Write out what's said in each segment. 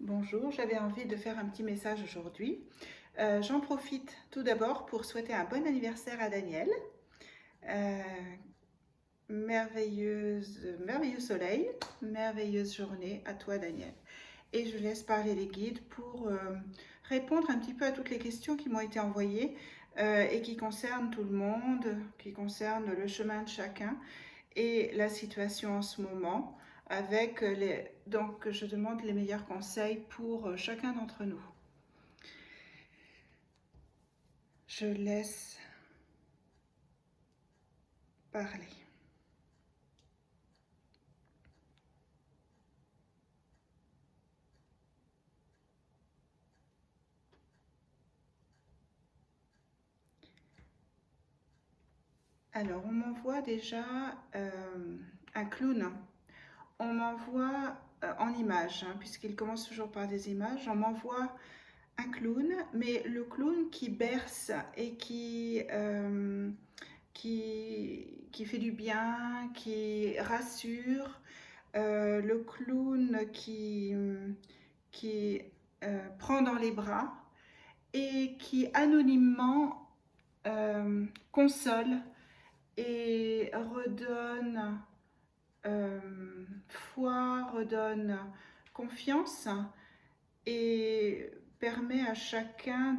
Bonjour, j'avais envie de faire un petit message aujourd'hui. J'en profite tout d'abord pour souhaiter un bon anniversaire à Daniel. Euh, merveilleux soleil, merveilleuse journée à toi Daniel. Et je laisse parler les guides pour répondre un petit peu à toutes les questions qui m'ont été envoyées et qui concernent tout le monde, qui concernent le chemin de chacun et la situation en ce moment. Donc, je demande les meilleurs conseils pour chacun d'entre nous. Je laisse parler. Alors, on m'envoie déjà un clown. On m'envoie en images, hein, puisqu'il commence toujours par des images. On m'envoie un clown, mais le clown qui berce et qui fait du bien, qui rassure. Le clown qui prend dans les bras et qui anonymement console et redonne euh, foi, redonne confiance et permet à chacun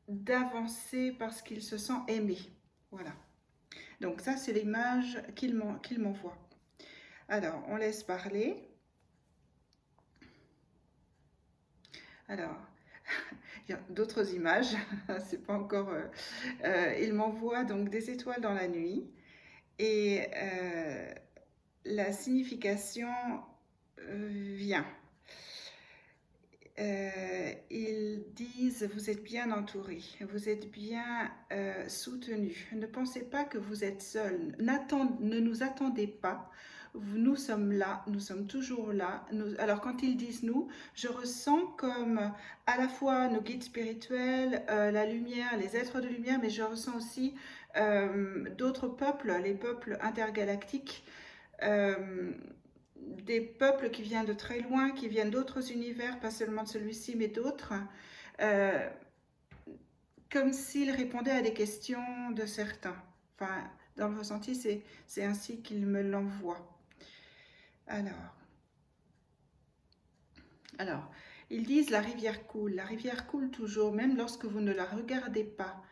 d'avancer parce qu'il se sent aimé. Voilà. Donc ça, c'est l'image qu'il m'envoie. Alors, on laisse parler. Alors, il y a d'autres images, c'est pas encore. Il m'envoie donc des étoiles dans la nuit et la signification vient. Ils disent vous êtes bien entouré, vous êtes bien soutenu. Ne pensez pas que vous êtes seul. Ne nous attendez pas. Nous sommes là, nous sommes toujours là. Alors quand ils disent nous, je ressens comme à la fois nos guides spirituels, la lumière, les êtres de lumière, mais je ressens aussi d'autres peuples, les peuples intergalactiques. Des peuples qui viennent de très loin, qui viennent d'autres univers, pas seulement de celui-ci, mais d'autres, euh, comme s'ils répondaient à des questions de certains. Enfin, dans le ressenti, c'est ainsi qu'ils me l'envoient. Alors, ils disent la rivière coule. La rivière coule toujours, même lorsque vous ne la regardez pas.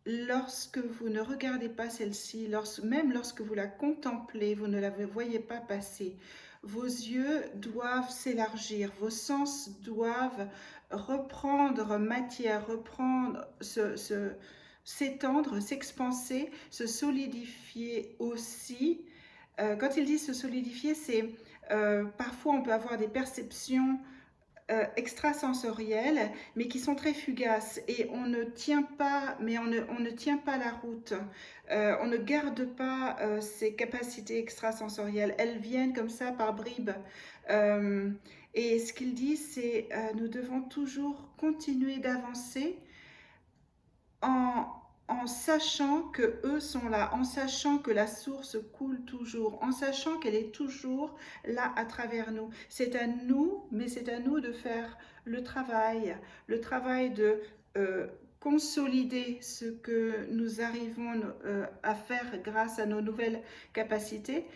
Lorsque vous ne regardez pas celle-ci, même lorsque vous la contemplez, vous ne la voyez pas passer. Vos yeux doivent s'élargir, vos sens doivent reprendre matière, s'étendre, s'expanser, se solidifier aussi. Quand il dit se solidifier, c'est parfois on peut avoir des perceptions extrasensorielles, mais qui sont très fugaces et on ne tient pas, mais on ne tient pas la route. On ne garde pas ces capacités extrasensorielles. Elles viennent comme ça par bribes. Euh, et ce qu'il dit, c'est nous devons toujours continuer d'avancer en, en sachant que eux sont là, en sachant que la source coule toujours, en sachant qu'elle est toujours là à travers nous. C'est à nous, mais c'est à nous de faire le travail de consolider ce que nous arrivons à faire grâce à nos nouvelles capacités.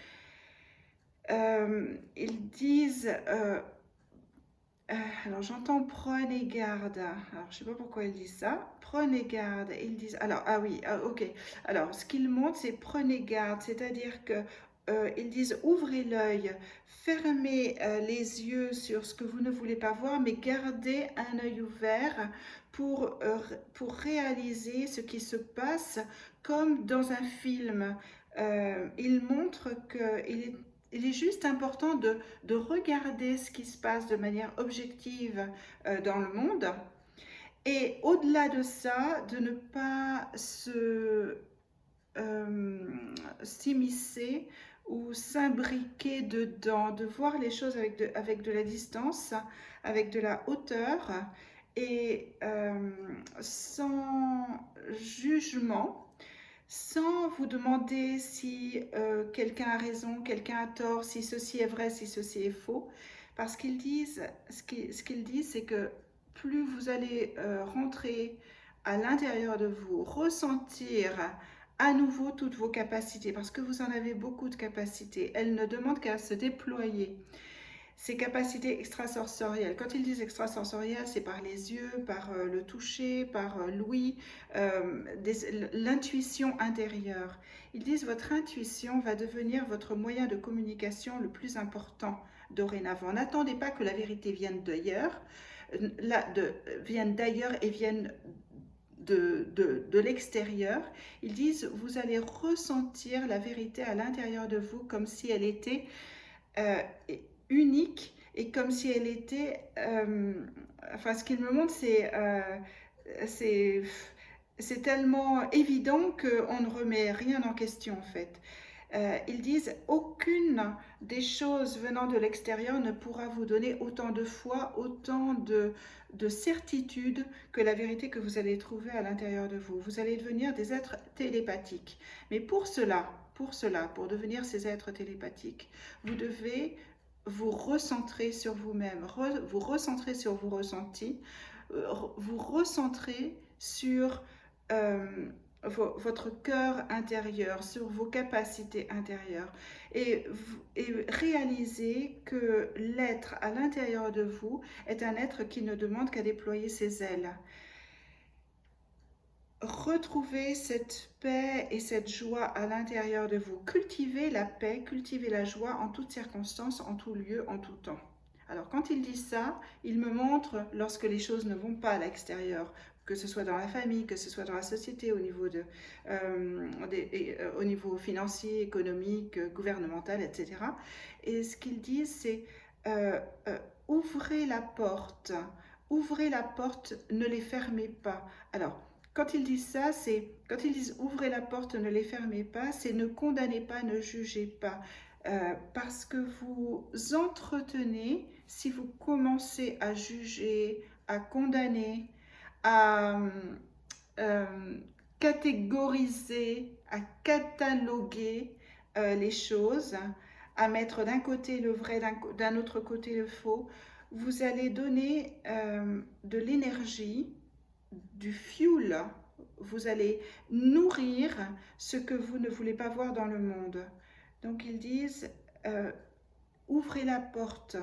Ils disent alors j'entends prenez garde. Alors je sais pas pourquoi ils disent ça. Prenez garde. Ils disent alors ah oui ok. Alors ce qu'ils montrent c'est prenez garde, c'est-à-dire que ils disent ouvrez l'œil, fermez les yeux sur ce que vous ne voulez pas voir, mais gardez un œil ouvert pour réaliser ce qui se passe comme dans un film. Ils montrent il est juste important de regarder ce qui se passe de manière objective dans le monde et au-delà de ça, de ne pas s'immiscer ou s'imbriquer dedans, de voir les choses avec de la distance, avec de la hauteur et sans jugement, sans vous demander si quelqu'un a raison, quelqu'un a tort, si ceci est vrai, si ceci est faux. Parce qu'ils disent, ce qu'ils disent, c'est que plus vous allez rentrer à l'intérieur de vous, ressentir à nouveau toutes vos capacités, parce que vous en avez beaucoup de capacités, elles ne demandent qu'à se déployer. Ces capacités extrasensorielles, quand ils disent extrasensorielles, c'est par les yeux, par le toucher, par l'ouïe, l'intuition intérieure. Ils disent votre intuition va devenir votre moyen de communication le plus important dorénavant. N'attendez pas que la vérité vienne d'ailleurs, vienne d'ailleurs et vienne de l'extérieur. Ils disent vous allez ressentir la vérité à l'intérieur de vous comme si elle était euh, unique et comme si elle était... enfin, ce qu'il me montre, c'est c'est tellement évident qu'on ne remet rien en question en fait. Ils disent aucune des choses venant de l'extérieur ne pourra vous donner autant de foi, autant de certitude que la vérité que vous allez trouver à l'intérieur de vous. Vous allez devenir des êtres télépathiques. Mais pour devenir ces êtres télépathiques, vous devez vous recentrer sur vous-même, vous recentrer sur vos ressentis, vous recentrer sur euh, votre cœur intérieur, sur vos capacités intérieures et réaliser que l'être à l'intérieur de vous est un être qui ne demande qu'à déployer ses ailes. Retrouvez cette paix et cette joie à l'intérieur de vous. Cultivez la paix, cultivez la joie en toutes circonstances, en tout lieu, en tout temps. Alors quand il dit ça, il me montre lorsque les choses ne vont pas à l'extérieur, que ce soit dans la famille, que ce soit dans la société, au niveau financier, économique, gouvernemental, etc. Et ce qu'ils disent, c'est euh, euh, ouvrez la porte, ne les fermez pas. Alors, quand ils disent ça, quand ils disent ouvrez la porte, ne les fermez pas, c'est ne condamnez pas, ne jugez pas. Parce que vous entretenez, si vous commencez à juger, à condamner, à euh, catégoriser, à cataloguer les choses, à mettre d'un côté le vrai, d'un autre côté le faux, vous allez donner de l'énergie, du fuel, vous allez nourrir ce que vous ne voulez pas voir dans le monde. Donc ils disent, euh, ouvrez la porte.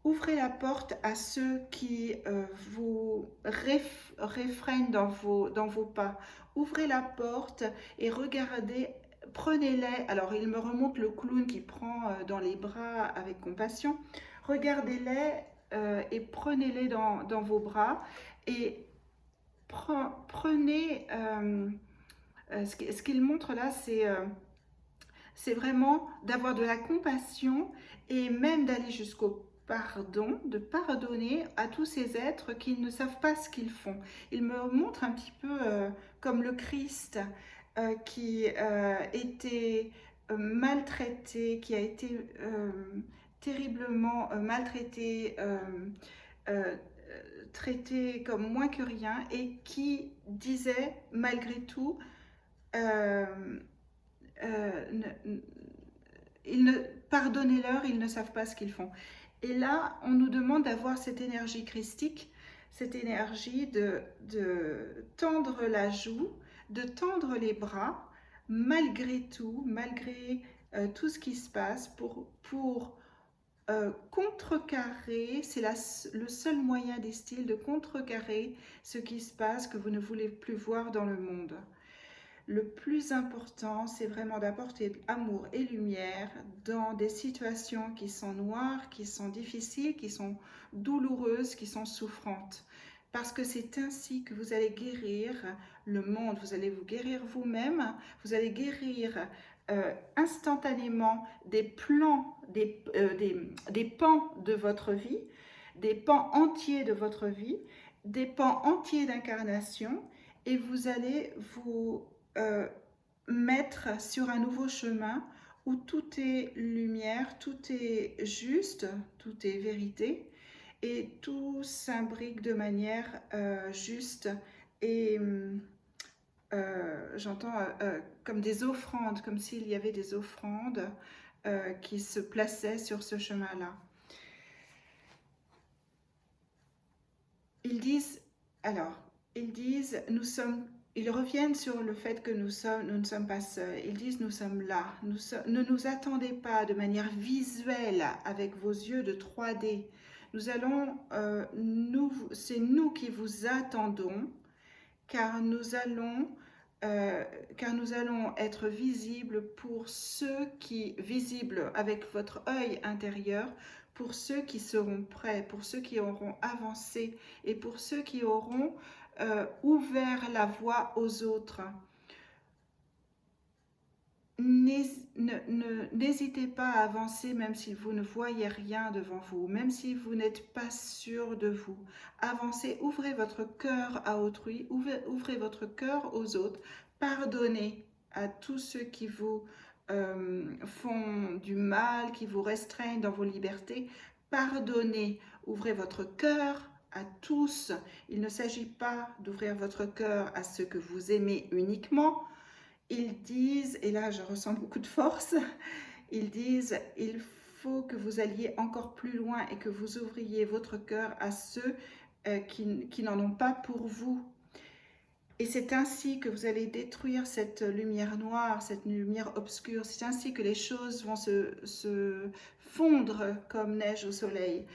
Ouvrez la porte à ceux qui vous réfrènent dans vos pas. Ouvrez la porte et regardez, prenez-les. Alors, il me remonte le clown qui prend dans les bras avec compassion. Regardez-les et prenez-les dans vos bras et prenez... ce qu'il montre là, c'est vraiment d'avoir de la compassion et même d'aller jusqu'au pardon, de pardonner à tous ces êtres qui ne savent pas ce qu'ils font. Il me montre un petit peu comme le Christ qui était maltraité, qui a été terriblement maltraité, euh, traité comme moins que rien et qui disait malgré tout euh, ne, pardonnez-leur, ils ne savent pas ce qu'ils font. Et là, on nous demande d'avoir cette énergie christique, cette énergie de tendre la joue, de tendre les bras, malgré tout, malgré tout ce qui se passe, pour contrecarrer, c'est le seul moyen des styles de contrecarrer ce qui se passe que vous ne voulez plus voir dans le monde. Le plus important, c'est vraiment d'apporter amour et lumière dans des situations qui sont noires, qui sont difficiles, qui sont douloureuses, qui sont souffrantes. Parce que c'est ainsi que vous allez guérir le monde, vous allez vous guérir vous-même, vous allez guérir instantanément des plans, des pans de votre vie, des pans entiers de votre vie, des pans entiers d'incarnation, et vous allez vous euh, mettre sur un nouveau chemin où tout est lumière, tout est juste, tout est vérité et tout s'imbrique de manière juste et j'entends comme des offrandes, comme s'il y avait des offrandes qui se plaçaient sur ce chemin-là. Ils disent, alors, ils disent, ils reviennent sur le fait que nous ne sommes pas seuls. Ils disent, nous sommes là. Ne nous attendez pas de manière visuelle avec vos yeux de 3D. C'est nous qui vous attendons, car nous allons, car nous allons être visibles pour visibles avec votre œil intérieur, pour ceux qui seront prêts, pour ceux qui auront avancé et pour ceux qui auront ouvert la voie aux autres. N'hésitez pas à avancer même si vous ne voyez rien devant vous, même si vous n'êtes pas sûr de vous. Avancez, ouvrez votre cœur à autrui, ouvrez votre cœur aux autres. Pardonnez à tous ceux qui vous font du mal, qui vous restreignent dans vos libertés. Pardonnez, ouvrez votre cœur à tous. Il ne s'agit pas d'ouvrir votre cœur à ceux que vous aimez uniquement. Ils disent, et là je ressens beaucoup de force, ils disent, il faut que vous alliez encore plus loin et que vous ouvriez votre cœur à ceux qui n'en ont pas pour vous. Et c'est ainsi que vous allez détruire cette lumière noire, cette lumière obscure. C'est ainsi que les choses vont se fondre comme neige au soleil.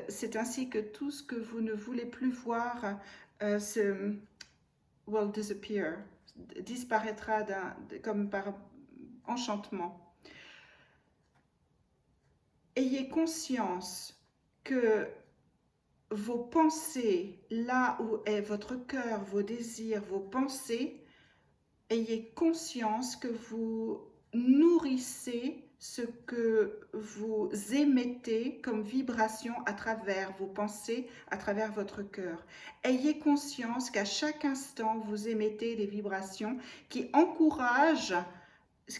C'est ainsi que tout ce que vous ne voulez plus voir will disappear, disparaîtra comme par enchantement. Ayez conscience que vos pensées, là où est votre cœur, vos désirs, vos pensées, ayez conscience que vous nourrissez ce que vous émettez comme vibration à travers vos pensées, à travers votre cœur. Ayez conscience qu'à chaque instant, vous émettez des vibrations qui encouragent,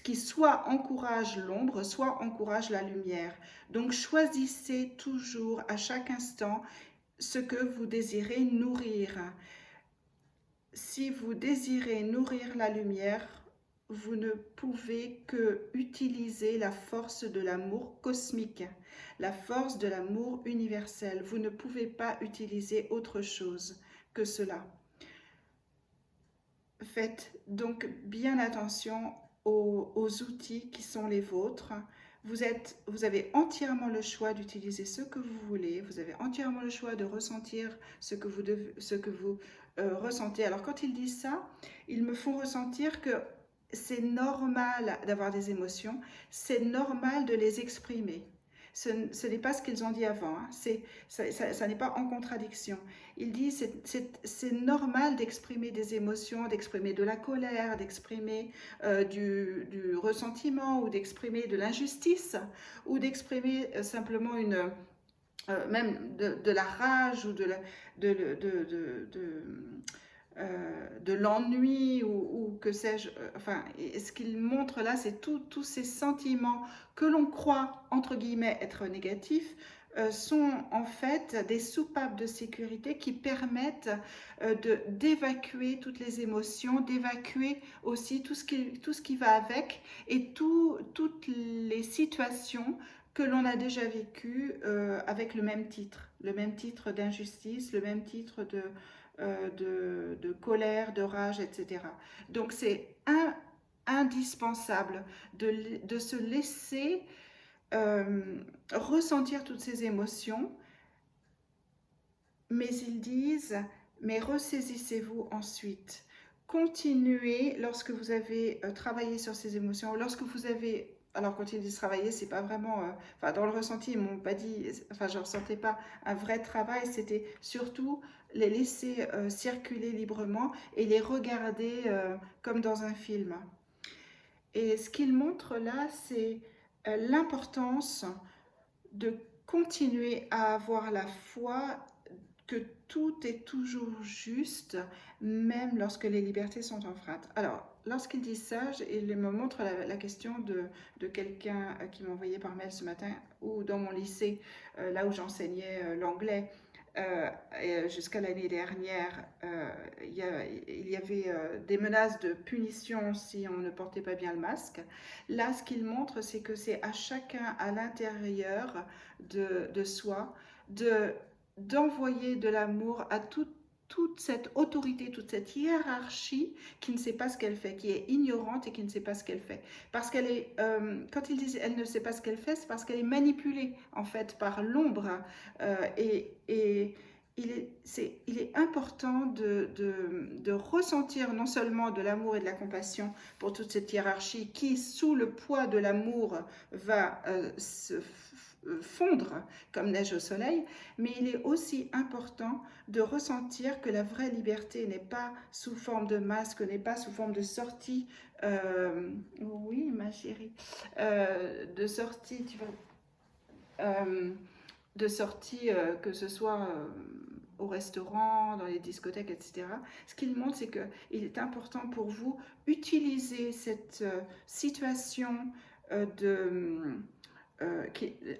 qui soit encouragent l'ombre, soit encouragent la lumière. Donc choisissez toujours à chaque instant ce que vous désirez nourrir. Si vous désirez nourrir la lumière, vous ne pouvez que utiliser la force de l'amour cosmique, la force de l'amour universel. Vous ne pouvez pas utiliser autre chose que cela. Faites donc bien attention aux outils qui sont les vôtres. Vous avez entièrement le choix d'utiliser ce que vous voulez. Vous avez entièrement le choix de ressentir ce que vous ressentez. Alors quand ils disent ça, ils me font ressentir que c'est normal d'avoir des émotions, c'est normal de les exprimer. Ce n'est pas ce qu'ils ont dit avant, hein. Ça n'est pas en contradiction. Ils disent c'est normal d'exprimer des émotions, d'exprimer de la colère, d'exprimer du ressentiment ou d'exprimer de l'injustice ou d'exprimer simplement même de la rage ou de l'ennui ou que sais-je. Enfin, et ce qu'il montre là, c'est tous ces sentiments que l'on croit, entre guillemets, être négatifs, sont en fait des soupapes de sécurité qui permettent d'évacuer toutes les émotions, d'évacuer aussi tout ce qui va avec et toutes les situations que l'on a déjà vécues avec le même titre d'injustice, le même titre de colère, de rage, etc. Donc c'est indispensable de se laisser ressentir toutes ces émotions, mais ils disent, mais ressaisissez-vous ensuite. Continuez lorsque vous avez travaillé sur ces émotions, lorsque vous avez... Alors quand ils disent travailler, c'est pas vraiment... enfin dans le ressenti, ils m'ont pas dit... Enfin je ne ressentais pas un vrai travail, c'était surtout les laisser circuler librement et les regarder comme dans un film. Et ce qu'il montre là, c'est l'importance de continuer à avoir la foi que tout est toujours juste, même lorsque les libertés sont enfreintes. Alors, lorsqu'ils disent ça, il me montre la question de quelqu'un qui m'a envoyé par mail ce matin, ou dans mon lycée, là où j'enseignais l'anglais, jusqu'à l'année dernière, il y avait des menaces de punition si on ne portait pas bien le masque. Là, ce qu'il montre, c'est que c'est à chacun à l'intérieur de soi de d'envoyer de l'amour à toute cette autorité, toute cette hiérarchie qui ne sait pas ce qu'elle fait, qui est ignorante et qui ne sait pas ce qu'elle fait. Parce qu'elle est, quand ils disent elle ne sait pas ce qu'elle fait, c'est parce qu'elle est manipulée en fait par l'ombre. Et il est important de ressentir non seulement de l'amour et de la compassion pour toute cette hiérarchie qui, sous le poids de l'amour, va se fondre comme neige au soleil, mais il est aussi important de ressentir que la vraie liberté n'est pas sous forme de masque, n'est pas sous forme de sortie. Oui, ma chérie, de sortie, de sortie, que ce soit au restaurant, dans les discothèques, etc. Ce qu'il montre, c'est qu'il est important pour vous utiliser cette situation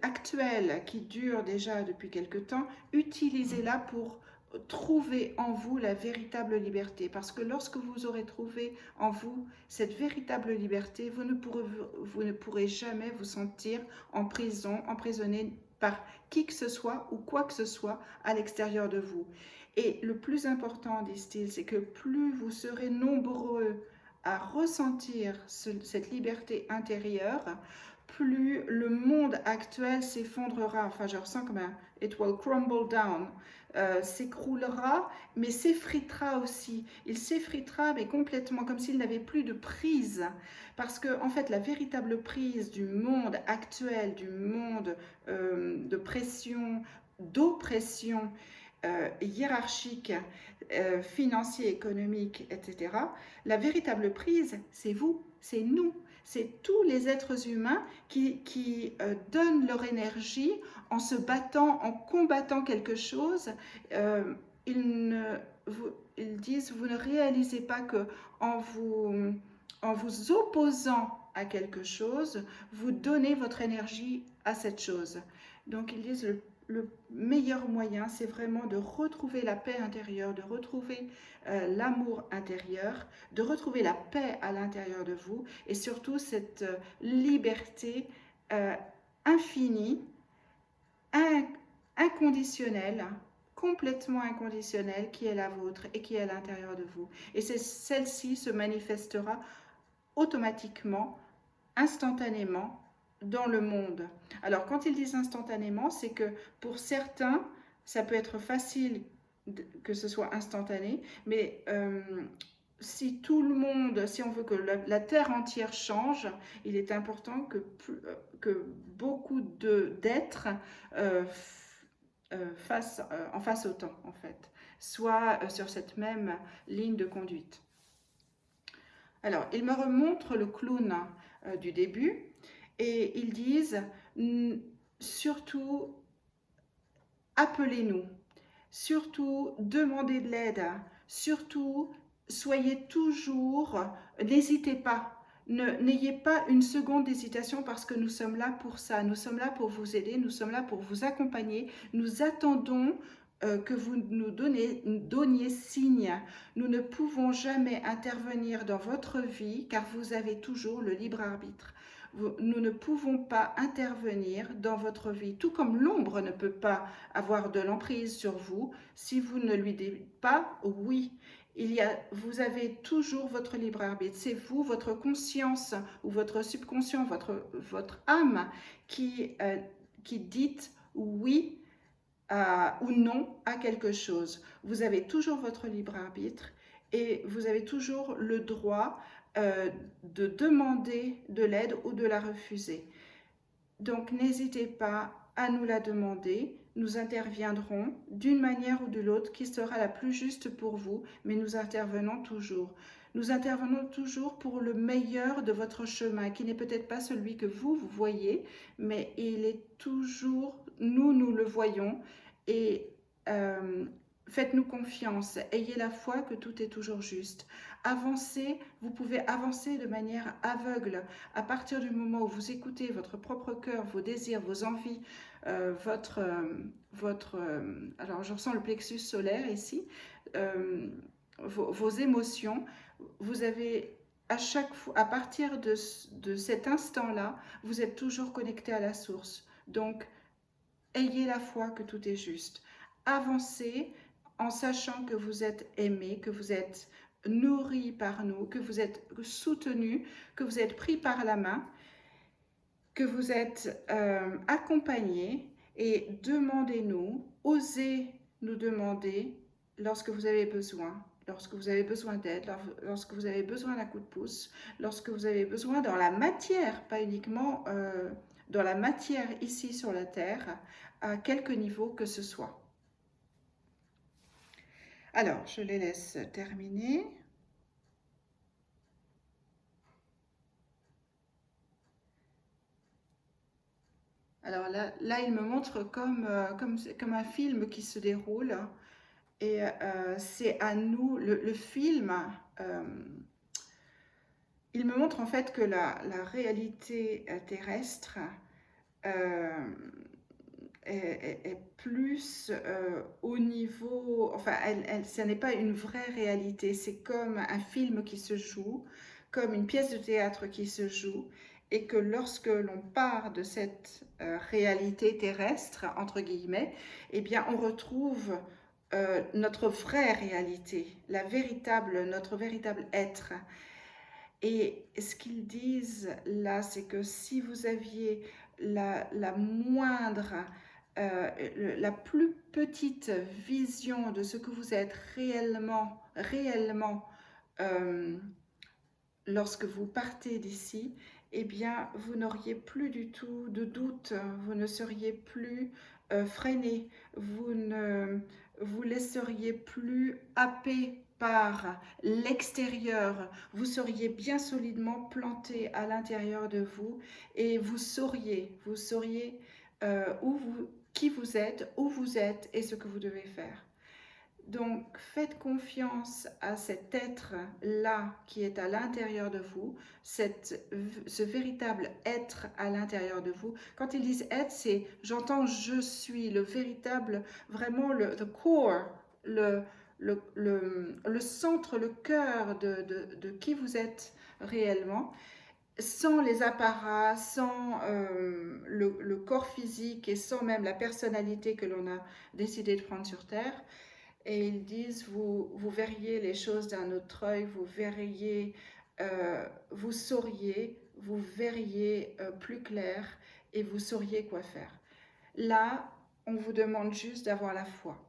actuelle, qui dure déjà depuis quelque temps, utilisez-la pour trouver en vous la véritable liberté. Parce que lorsque vous aurez trouvé en vous cette véritable liberté, vous ne pourrez jamais vous sentir en prison, emprisonné par qui que ce soit ou quoi que ce soit à l'extérieur de vous. Et le plus important, disent-ils, c'est que plus vous serez nombreux à ressentir cette liberté intérieure, plus le monde actuel s'effondrera. Enfin, je ressens comme un it will crumble down. S'écroulera, mais s'effritera aussi. Il s'effritera, mais complètement, comme s'il n'avait plus de prise. Parce que, en fait, la véritable prise du monde actuel, du monde de pression, d'oppression hiérarchique, financier, économique, etc., la véritable prise, c'est vous, c'est nous. C'est tous les êtres humains qui donnent leur énergie en se battant, en combattant quelque chose. Euh, ils, ne, ils disent, vous ne réalisez pas que en vous opposant à quelque chose, vous donnez votre énergie à cette chose. Donc ils disent, le meilleur moyen, c'est vraiment de retrouver la paix intérieure, de retrouver l'amour intérieur, de retrouver la paix à l'intérieur de vous et surtout cette liberté euh, infinie, inconditionnelle, complètement inconditionnelle qui est la vôtre et qui est à l'intérieur de vous. Et celle-ci se manifestera automatiquement, instantanément dans le monde. Alors quand ils disent instantanément, c'est que pour certains, ça peut être facile que ce soit instantané, mais si tout le monde, si on veut que la terre entière change, il est important que beaucoup d'êtres euh, en fassent autant, en fait, soit sur cette même ligne de conduite. Alors, ils me remontrent le clown du début et ils disent surtout appelez-nous, surtout demandez de l'aide, surtout soyez toujours, n'hésitez pas. N'ayez pas une seconde d'hésitation parce que nous sommes là pour ça, nous sommes là pour vous aider, nous sommes là pour vous accompagner, nous attendons que vous nous donniez signe. Nous ne pouvons jamais intervenir dans votre vie car vous avez toujours le libre arbitre. Nous ne pouvons pas intervenir dans votre vie, tout comme l'ombre ne peut pas avoir de l'emprise sur vous si vous ne lui dites pas oui. Vous avez toujours votre libre arbitre. C'est vous, votre conscience ou votre subconscient, votre âme qui dites oui ou non à quelque chose. Vous avez toujours votre libre arbitre et vous avez toujours le droit de demander de l'aide ou de la refuser. Donc n'hésitez pas à nous la demander. Nous interviendrons d'une manière ou de l'autre qui sera la plus juste pour vous, mais nous intervenons toujours. Nous intervenons toujours pour le meilleur de votre chemin, qui n'est peut-être pas celui que vous voyez, mais il est toujours, nous le voyons, et faites-nous confiance, ayez la foi que tout est toujours juste. Avancez, vous pouvez avancer de manière aveugle à partir du moment où vous écoutez votre propre cœur, vos désirs, vos envies, alors je ressens le plexus solaire ici, vos émotions, vous avez à chaque fois, à partir de cet instant-là, vous êtes toujours connecté à la source. Donc, ayez la foi que tout est juste. avancez en sachant que vous êtes aimé, que vous êtes nourri par nous, que vous êtes soutenu, que vous êtes pris par la main, que vous êtes accompagné, et demandez-nous, osez nous demander lorsque vous avez besoin. Lorsque vous avez besoin d'aide, lorsque vous avez besoin d'un coup de pouce, lorsque vous avez besoin dans la matière, pas uniquement dans la matière ici sur la terre, à quelque niveau que ce soit. Alors, je les laisse terminer. Alors là, il me montre comme un film qui se déroule. Et c'est à nous, le film, euh, il me montre en fait que la réalité terrestre euh, est plus au niveau, enfin, ce n'est pas une vraie réalité, c'est comme un film qui se joue, comme une pièce de théâtre qui se joue, et que lorsque l'on part de cette réalité terrestre, entre guillemets, eh bien, on retrouve notre vraie réalité, notre véritable être. Et ce qu'ils disent là, c'est que si vous aviez la moindre, la plus petite vision de ce que vous êtes réellement, euh, lorsque vous partez d'ici, eh bien, vous n'auriez plus du tout de doute, vous ne seriez plus freiné, vous ne vous laisseriez plus happer par l'extérieur, vous seriez bien solidement planté à l'intérieur de vous, et vous sauriez qui vous êtes, où vous êtes et ce que vous devez faire. Donc, faites confiance à cet être-là qui est à l'intérieur de vous, ce véritable être à l'intérieur de vous. Quand ils disent être, c'est, j'entends je suis, le véritable, vraiment the core, le centre, le cœur de qui vous êtes réellement, sans les apparats, sans le corps physique et sans même la personnalité que l'on a décidé de prendre sur Terre. Et ils disent, vous verriez les choses d'un autre œil, vous sauriez, vous verriez plus clair, et vous sauriez quoi faire. Là, on vous demande juste d'avoir la foi,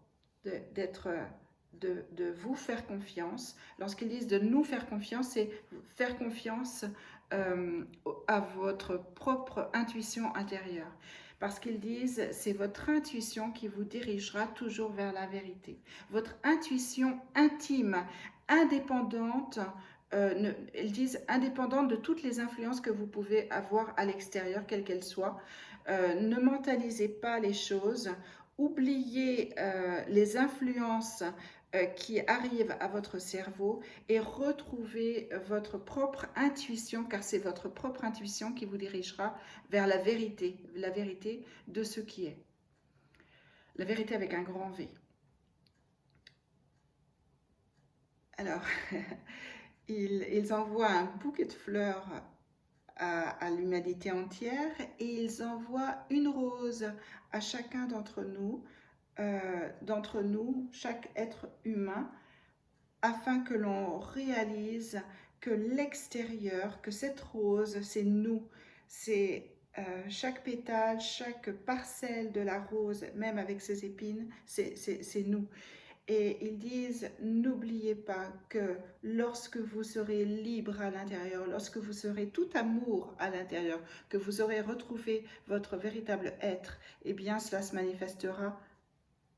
de vous faire confiance. Lorsqu'ils disent de nous faire confiance, c'est faire confiance à votre propre intuition intérieure. Parce qu'ils disent, c'est votre intuition qui vous dirigera toujours vers la vérité. Votre intuition intime, indépendante, ils disent indépendante de toutes les influences que vous pouvez avoir à l'extérieur, quelles qu'elles soient. Ne mentalisez pas les choses, oubliez les influences qui arrivent à votre cerveau, et retrouvez votre propre intuition, car c'est votre propre intuition qui vous dirigera vers la vérité de ce qui est. La vérité avec un grand V. Alors, ils envoient un bouquet de fleurs à l'humanité entière, et ils envoient une rose à chacun d'entre nous, chaque être humain, afin que l'on réalise que l'extérieur, que cette rose, c'est nous, c'est chaque pétale, chaque parcelle de la rose, même avec ses épines, c'est nous. Et ils disent, n'oubliez pas que lorsque vous serez libre à l'intérieur, lorsque vous serez tout amour à l'intérieur, que vous aurez retrouvé votre véritable être, eh bien cela se manifestera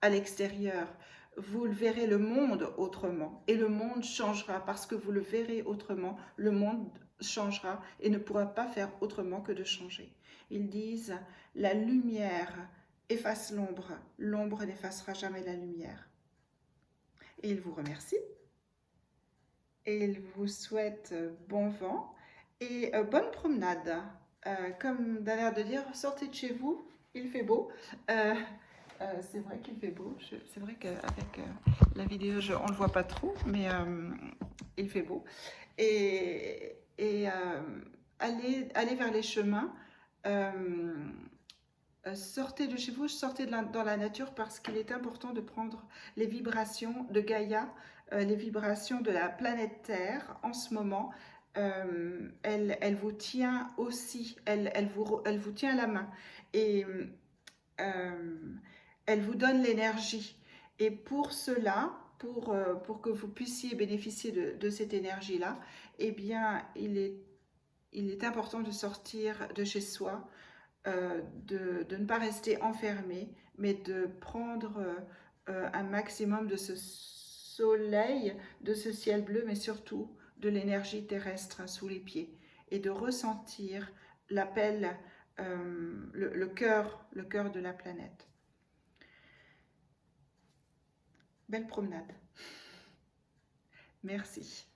à l'extérieur. Vous verrez le monde autrement, et le monde changera parce que vous le verrez autrement. Le monde changera et ne pourra pas faire autrement que de changer. Ils disent, la lumière efface l'ombre, l'ombre n'effacera jamais la lumière. Et il vous remercie, et il vous souhaite bon vent et bonne promenade. Comme d'un air de dire, sortez de chez vous, il fait beau. C'est vrai qu'il fait beau. C'est vrai qu'avec la vidéo, on ne le voit pas trop, mais il fait beau. Et allez vers les chemins. sortez de chez vous, sortez dans la nature parce qu'il est important de prendre les vibrations de Gaïa, les vibrations de la planète Terre en ce moment. Elle vous tient aussi, elle vous tient la main et euh, elle vous donne l'énergie. Et pour cela, pour que vous puissiez bénéficier de cette énergie-là, eh bien, il est important de sortir de chez soi, de ne pas rester enfermé, mais de prendre un maximum de ce soleil, de ce ciel bleu, mais surtout de l'énergie terrestre sous les pieds et de ressentir l'appel, le cœur de la planète. Belle promenade. Merci.